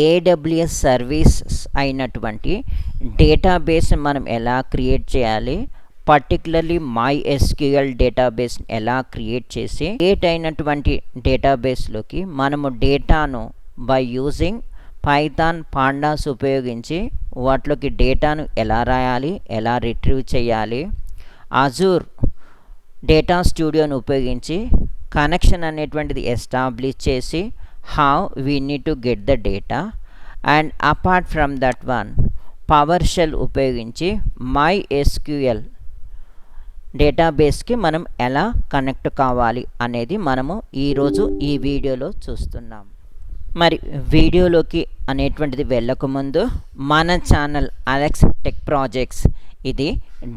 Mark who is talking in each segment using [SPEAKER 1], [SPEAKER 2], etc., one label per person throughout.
[SPEAKER 1] AWS services అయినటువంటి database మనం ఎలా క్రియేట్ చేయాలి, పర్టికులర్లీ MySQL డేటాబేస్ ఎలా క్రియేట్ చేసి క్రియేట్ అయినటువంటి డేటాబేస్లోకి మనము డేటాను బై యూజింగ్ పైథాన్ పాండాస్ ఉపయోగించి వాటిలోకి డేటాను ఎలా రాయాలి, ఎలా రిట్రీవ్ చేయాలి, అజూర్ డేటా స్టూడియోను ఉపయోగించి కనెక్షన్ అనేటువంటిది ఎస్టాబ్లిష్ చేసి how we need to get the data, and apart from that one power shell ఉపయోగించి MySQL డేటాబేస్కి మనం ఎలా కనెక్ట్ కావాలి అనేది మనము ఈరోజు ఈ వీడియోలో చూస్తున్నాం. మరి వీడియోలోకి అనేటువంటిది వెళ్ళకముందు మన ఛానల్ అలెక్స్ టెక్ ప్రాజెక్ట్స్ ఇది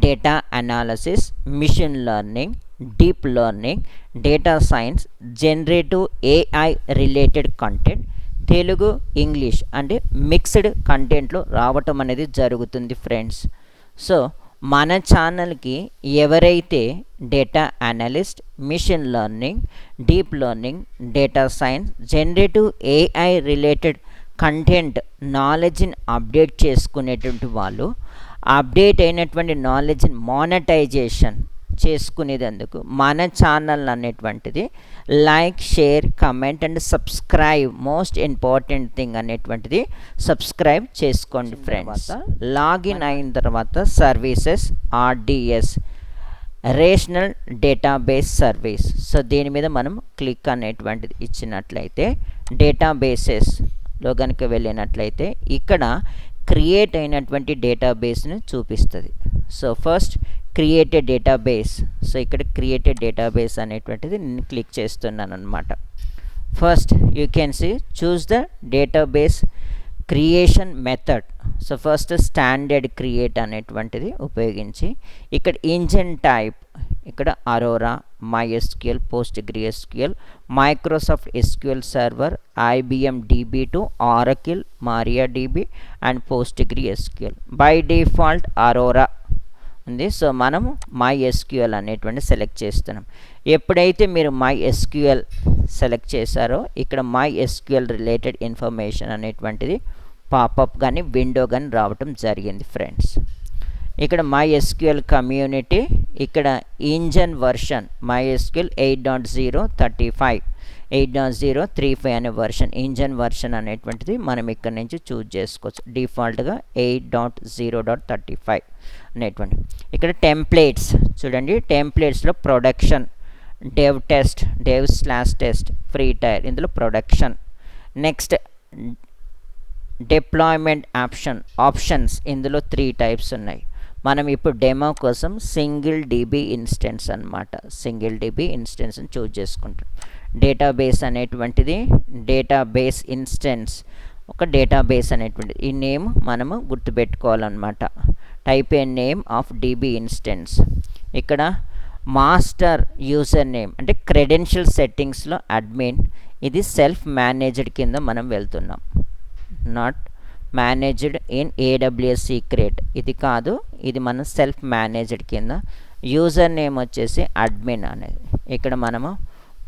[SPEAKER 1] data analysis, machine learning, deep learning, data science, generative AI related content Telugu, English అంటే మిక్స్డ్ కంటెంట్లో రావటం అనేది జరుగుతుంది ఫ్రెండ్స్. సో మన ఛానల్కి ఎవరైతే data analyst, machine learning, deep learning, data science, generative AI related content నాలెడ్జ్ని అప్డేట్ చేసుకునేటువంటి వాళ్ళు, అప్డేట్ అయినటువంటి నాలెడ్జ్ని మానిటైజేషన్ చేసుకునేందుకు మన ఛానల్ అనేటువంటిది like, share, comment and subscribe, most important thing అనేటువంటిది సబ్స్క్రైబ్ చేసుకోండి ఫ్రెండ్స్. లాగిన్ అయిన తర్వాత services RDS rational database service, so దీని మీద మనం క్లిక్ అనేటువంటిది ఇచ్చినట్లయితే డేటాబేసెస్లో కనుక వెళ్ళినట్లయితే ఇక్కడ క్రియేట్ అయినటువంటి డేటాబేస్ని చూపిస్తుంది. So first created database, so ఇక్కడ క్రియేటెడ్ డేటాబేస్ అనేటువంటిది నేను క్లిక్ చేస్తున్నాను అనమాట. First you can see choose the database creation method. So first standard create అనేటువంటిది ఉపయోగించి ఇక్కడ ఇంజిన్ టైప్, ఇక్కడ Aurora, MySQL, PostgreSQL, Microsoft SQL server, IBM DB2, Oracle, MariaDB and PostgreSQL. By default Aurora ఉంది. So మనము MySQL అనేటువంటి select చేస్తున్నాం. ఎప్పుడైతే మీరు MySQL సెలెక్ట్ చేశారో ఇక్కడ MySQL రిలేటెడ్ ఇన్ఫర్మేషన్ అనేటువంటిది పాపప్ కానీ విండో కానీ రావటం జరిగింది ఫ్రెండ్స్. ఇక్కడ MySQL కమ్యూనిటీ, ఇక్కడ ఇంజన్ వర్షన్ MySQL 8.0.35, 8.0.35 అనే వర్షన్, ఇంజన్ వర్షన్ అనేటువంటిది మనం ఇక్కడ నుంచి చూజ్ చేసుకోవచ్చు. డిఫాల్ట్గా 8.0.35 అనేటువంటి. ఇక్కడ టెంప్లెట్స్ చూడండి, టెంప్లెట్స్లో production, dev test, dev/test, free tier, ఇందులో ప్రొడక్షన్. నెక్స్ట్ డిప్లాయ్మెంట్ ఆప్షన్స్, ఇందులో 3 టైప్స్ ఉన్నాయి. మనం ఇప్పుడు డెమో కోసం సింగిల్ DB ఇన్స్టెన్స్ అనమాట, సింగిల్ DB ఇన్స్టెన్స్ని చూజ్ చేసుకుంటాం. డేటాబేస్ అనేటువంటిది డేటాబేస్ ఇన్స్టెన్స్, ఒక డేటాబేస్ అనేటువంటిది ఈ నేమ్ మనము గుర్తుపెట్టుకోవాలన్నమాట. Type a name of DB instance. ఇక్కడ మాస్టర్ యూజర్ నేమ్ అంటే క్రెడెన్షియల్ సెట్టింగ్స్లో అడ్మిన్, ఇది సెల్ఫ్ మేనేజ్డ్ కింద మనం వెళ్తున్నాం, not managed in AWS secret, ఇది కాదు, ఇది మన సెల్ఫ్ మేనేజ్డ్ కింద. యూజర్ నేమ్ వచ్చేసి అడ్మిన్ అనేది. ఇక్కడ మనము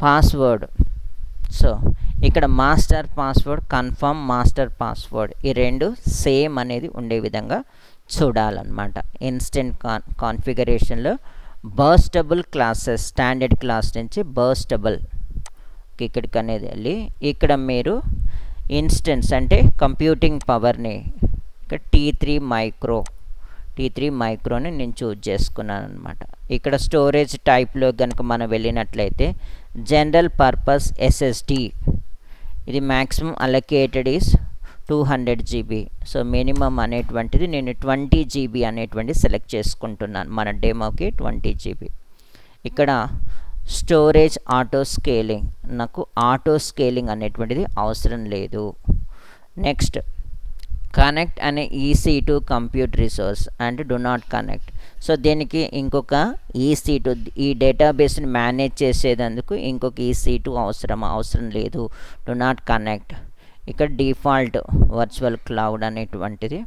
[SPEAKER 1] పాస్వర్డ్, సో ఇక్కడ master password, confirm master password, ఈ రెండు సేమ్ అనేది ఉండే విధంగా చూడాలన్నమాట. ఇన్స్టెంట్ కాన్ఫిగరేషన్లో బర్స్టబుల్ క్లాసెస్, స్టాండర్డ్ క్లాస్ నుంచి బర్స్టబుల్ ఇక్కడికి అనేది వెళ్ళి ఇక్కడ మీరు ఇన్స్టెన్స్ అంటే కంప్యూటింగ్ పవర్ని ఇక్కడ T3 మైక్రోని నేను చూజ్ చేసుకున్నాను అనమాట. ఇక్కడ స్టోరేజ్ టైప్లో కనుక మనం వెళ్ళినట్లయితే జనరల్ పర్పస్ SSD, ఇది maximum allocated is 200 GB. So minimum అనేటువంటిది నేను 20 GB అనేటువంటి సెలెక్ట్ చేసుకుంటున్నాను మన డెమోకి, 20 GB. ఇక్కడ స్టోరేజ్ ఆటో స్కేలింగ్, నాకు ఆటో స్కేలింగ్ అనేటువంటిది అవసరం లేదు. నెక్స్ట్ కనెక్ట్ అనే EC2 compute resource and do not connect. So దీనికి ఇంకొక EC2, ఈ డేటాబేస్ని మేనేజ్ చేసేందుకు ఇంకొక EC2 అవసరం లేదు, డు నాట్ కనెక్ట్. ఇక్కడ డిఫాల్ట్ వర్చువల్ క్లౌడ్ అనేటువంటిది.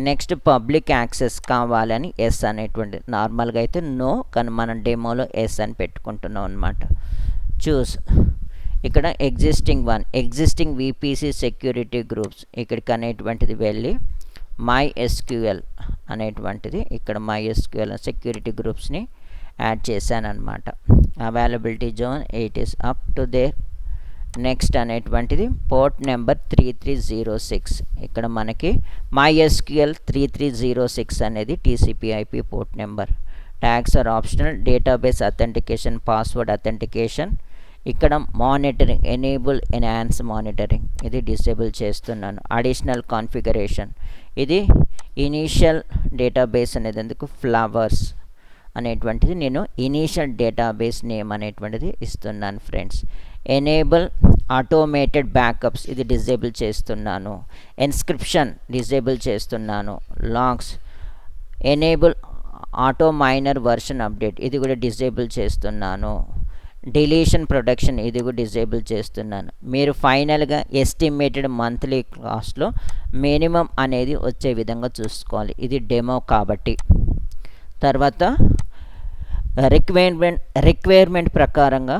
[SPEAKER 1] నెక్స్ట్ పబ్లిక్ యాక్సెస్ కావాలని ఎస్ అనేటువంటిది, నార్మల్గా అయితే నో, కానీ మనం డెమోలో ఎస్ అని పెట్టుకుంటున్నాం అనమాట. చూస్ ఇక్కడ ఎగ్జిస్టింగ్ VPC సెక్యూరిటీ గ్రూప్స్ ఇక్కడికి అనేటువంటిది వెళ్ళి MySQL అనేటువంటిది ఇక్కడ MySQL సెక్యూరిటీ గ్రూప్స్ని యాడ్ చేశాను అనమాట. Availability zone it is up to there. Next అనేటువంటిది పోర్ట్ నెంబర్ 3306. ఇక్కడ మనకి MySQL 3306 అనేది TCP/IP port number. Tags are optional. Database authentication, password authentication. ఇక్కడ మానిటరింగ్, ఎనేబుల్ ఎన్హాన్స్ మానిటరింగ్, ఇది డిసేబుల్ చేస్తున్నాను. అడిషనల్ కాన్ఫిగరేషన్, ఇది ఇనీషియల్ డేటాబేస్ అనేది ఎందుకు ఫ్లవర్స్ అనేటువంటిది నేను ఇనీషియల్ డేటాబేస్ నేమ్ అనేటువంటిది ఇస్తున్నాను ఫ్రెండ్స్. ఎనేబుల్ ఆటోమేటెడ్ బ్యాకప్స్, ఇది డిజేబుల్ చేస్తున్నాను. ఎన్స్క్రిప్షన్ డిజేబుల్ చేస్తున్నాను. Logs, enable auto minor version update, ఇది కూడా డిజేబుల్ చేస్తున్నాను. డిలీషన్ ప్రొటెక్షన్, ఇది కూడా డిజేబుల్ చేస్తున్నాను. మీరు ఫైనల్గా ఎస్టిమేటెడ్ మంత్లీ కాస్ట్లో మినిమం అనేది వచ్చే విధంగా చూసుకోవాలి. ఇది డెమో కాబట్టి. తర్వాత రిక్వైర్మెంట్ ప్రకారంగా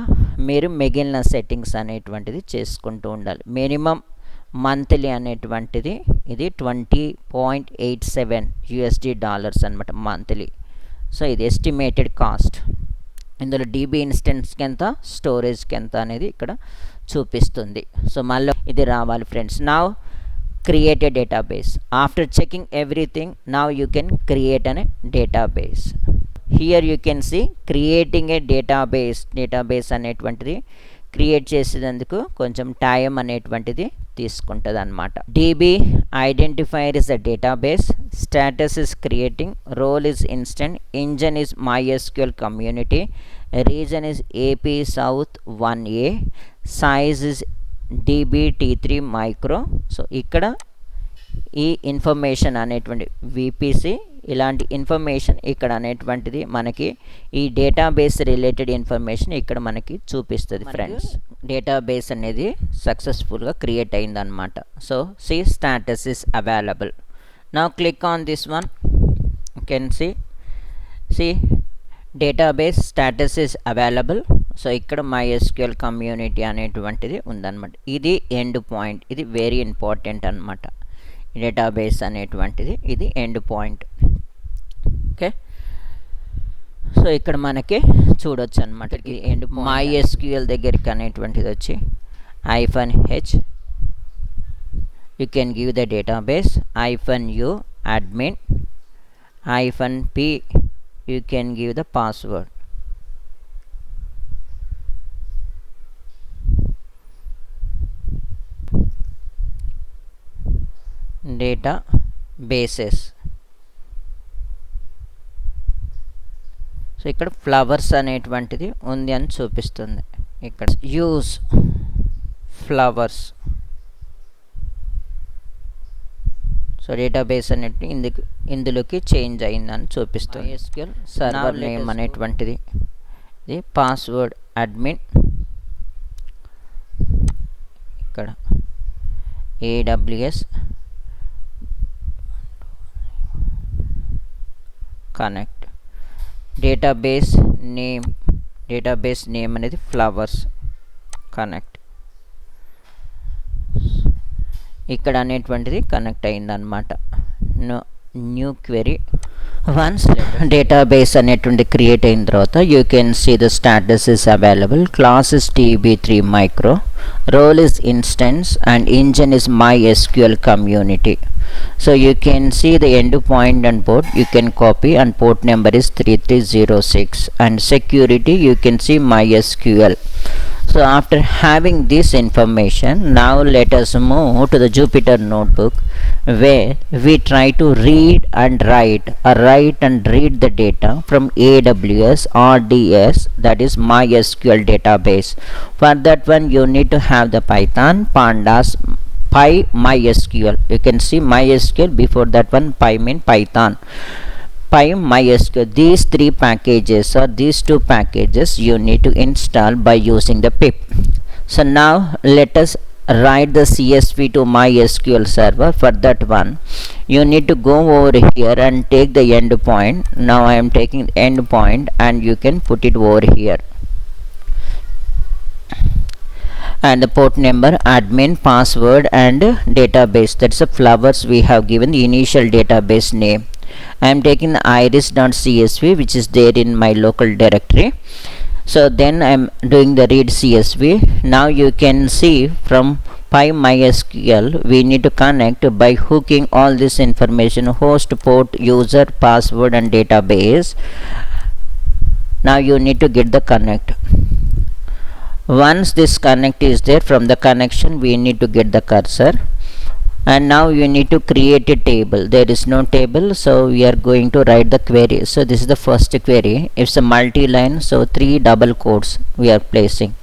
[SPEAKER 1] మీరు మిగిలిన సెట్టింగ్స్ అనేటువంటిది చేసుకుంటూ ఉండాలి. మినిమం మంత్లీ అనేటువంటిది ఇది $20.87 అనమాట మంత్లీ. సో ఇది ఎస్టిమేటెడ్ కాస్ట్. ఇందులో DB ఇన్స్టెన్స్కి ఎంత, స్టోరేజ్కి ఎంత అనేది ఇక్కడ చూపిస్తుంది. సో మళ్ళీ ఇది రావాలి friends. Now create a database. After checking everything, now you can create a database. Here you can see creating a database అనేటువంటిది క్రియేట్ చేసేందుకు కొంచెం టైం అనేటువంటిది తీసుకుంటుంది అనమాట. DB identifier is a database, status is creating, role is instant, engine is MySQL community, region is AP South 1A, size is DB-T3 micro. So ఇక్కడ ఈ information అనేటువంటి VPC ఇలాంటి ఇన్ఫర్మేషన్ ఇక్కడ అనేటువంటిది మనకి ఈ డేటాబేస్ రిలేటెడ్ ఇన్ఫర్మేషన్ ఇక్కడ మనకి చూపిస్తుంది ఫ్రెండ్స్. డేటాబేస్ అనేది సక్సెస్ఫుల్గా క్రియేట్ అయిందనమాట. So see status is available. Now click on this one. You can see database status is available. So ఇక్కడ MySQL కమ్యూనిటీ అనేటువంటిది ఉందన్నమాట. ఇది ఎండ్ పాయింట్, ఇది వెరీ ఇంపార్టెంట్ అనమాట. డేటాబేస్ అనేటువంటిది ఇది ఎండ్ పాయింట్. ఓకే, సో ఇక్కడ మనకి చూడొచ్చు అనమాట. ఇది ఎండ్ MySQL దగ్గరికి అనేటువంటిది వచ్చి -h you can give the database, -u admin, -p you can give the password. Databases. So ఇక్కడ ఫ్లవర్స్ అనేటువంటిది ఉంది అని చూపిస్తుంది. ఇక్కడ యూజ్ ఫ్లవర్స్. సో డేటాబేస్ అనేది ఇందులోకి చేంజ్ అయిందని చూపిస్తుంది. MySQL సర్వర్ నేమ్ అనేటువంటిది ఇది పాస్వర్డ్ అడ్మిన్. ఇక్కడ AWS కనెక్ట్. డేటాబేస్ నేమ్ అనేది ఫ్లవర్స్ కనెక్ట్. ఇక్కడ అనేటువంటిది కనెక్ట్ అయిందనమాట. New query. వన్స్ డేటాబేస్ అనేటువంటి క్రియేట్ అయిన తర్వాత you can see the status is available. Class is DB3 micro, role is instance and engine is MySQL community. So you can see the end point and port you can copy, and port number is 3306, and security you can see MySQL. So after having this information, now let us move to the Jupyter notebook, where we try to read and write the data from AWS RDS, that is MySQL database. For that one you need to have the Python, Pandas, PyMySQL. You can see MySQL, before that one Py mean Python, PyMySQL. These three packages or these two packages you need to install by using the pip. So now let us write the CSV to MySQL server. For that one you need to go over here and take the endpoint. Now I am taking the endpoint and you can put it over here. and the port number, admin, password, and database. That's the flowers we have given the initial database name. I am taking the iris.csv, which is there in my local directory. So then I am doing the read csv. Now you can see from MySQL we need to connect by hooking all this information: host, port, user, password, and database. Now you need to get the connect. Once this connect is there, from the connection we need to get the cursor, and now you need to create a table. There is no table, so we are going to write the query. So this is the first query. It's a multi-line, so 3 double quotes we are placing.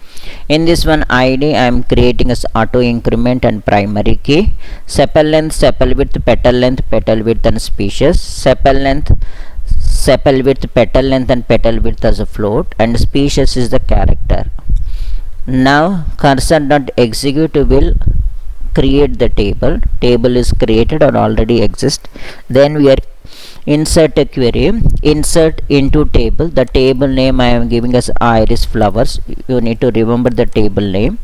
[SPEAKER 1] In this one id I am creating as auto increment and primary key. Sepal length, sepal width, petal width and species. Sepal length, sepal width, petal length and petal width as a float, and species is the character. Now cursor.execute will create the table is created or already exists. Then we are insert a query, insert into table. The table name I am giving as iris flowers. You need to remember the table name,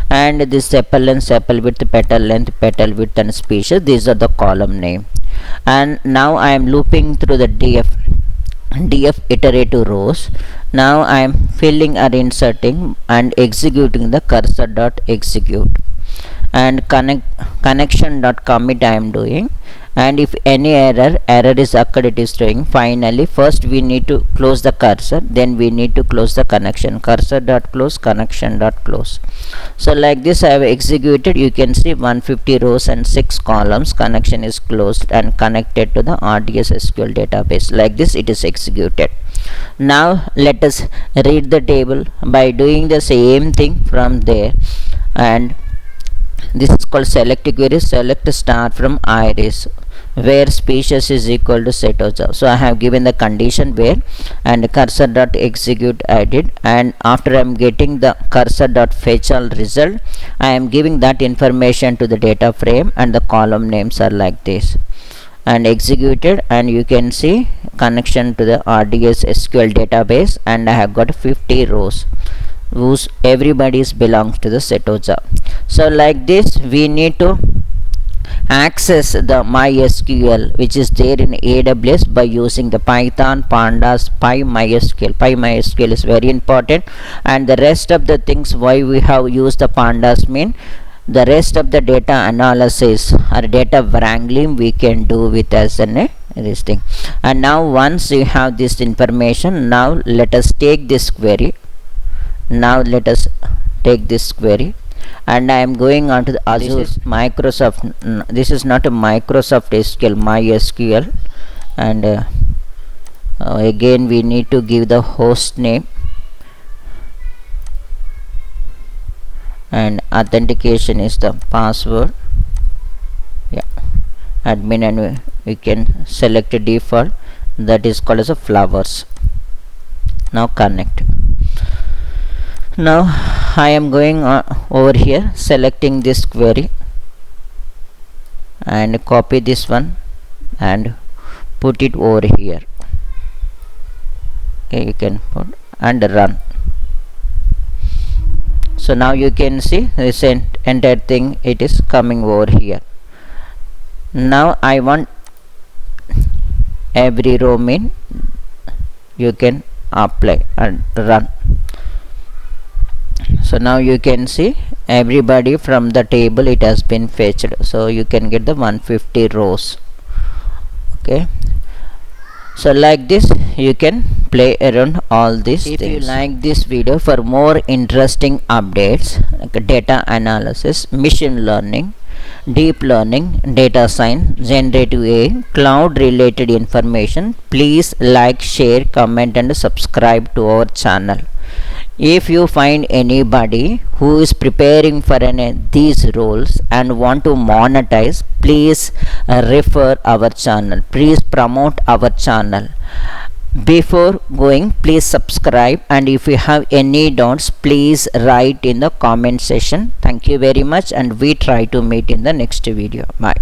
[SPEAKER 1] and this sepal length, sepal width, petal width and species, these are the column name. And now I am looping through the df iterative rows. Now I am filling or inserting and executing the cursor.execute, and connection.commit I am doing, and if any error is occurred, it is showing. Finally, first we need to close the cursor, then we need to close the connection. Cursor.close, connection.close. So like this I have executed. You can see 150 rows and 6 columns. Connection is closed and connected to the RDS SQL database. Like this it is executed. Now let us read the table by doing the same thing from there, and this is called select query. Select star from iris where species is equal to setoza. So I have given the condition where, and cursor.execute I did, and after I am getting the cursor.fetch all result, I am giving that information to the data frame, and the column names are like this, and executed, and you can see connection to the RDS SQL database, and I have got 50 rows whose everybody's belongs to the setoza. So like this we need to access the MySQL which is there in AWS by using the Python, Pandas, PyMySQL. PyMySQL is very important, and the rest of the things why we have used the Pandas mean the rest of the data analysis or data wrangling we can do with as this thing. And now once you have this information, now let us take this query. Now let us take this query, and I am going on to the Azure. This is Microsoft. This is not a Microsoft SQL, MySQL, and again we need to give the host name, and authentication is the password. Yeah, admin, and we can select a default that is called as a flowers. Now connect. Now I am going over here, selecting this query and copy this one and put it over here. Okay, you can put and run. So now you can see this entire thing, it is coming over here. Now I want every row mean you can apply and run. So now you can see everybody from the table it has been fetched, so you can get the 150 rows. Okay, so like this you can play around all these things. If you like this video, for more interesting updates like data analysis, machine learning, deep learning, data science, generative AI, cloud related information, please like, share, comment and subscribe to our channel. If you find anybody who is preparing for these roles and want to monetize, please refer our channel. Please promote our channel. Before going, please subscribe, and if you have any doubts, please write in the comment section. Thank you very much, and we try to meet in the next video. Bye.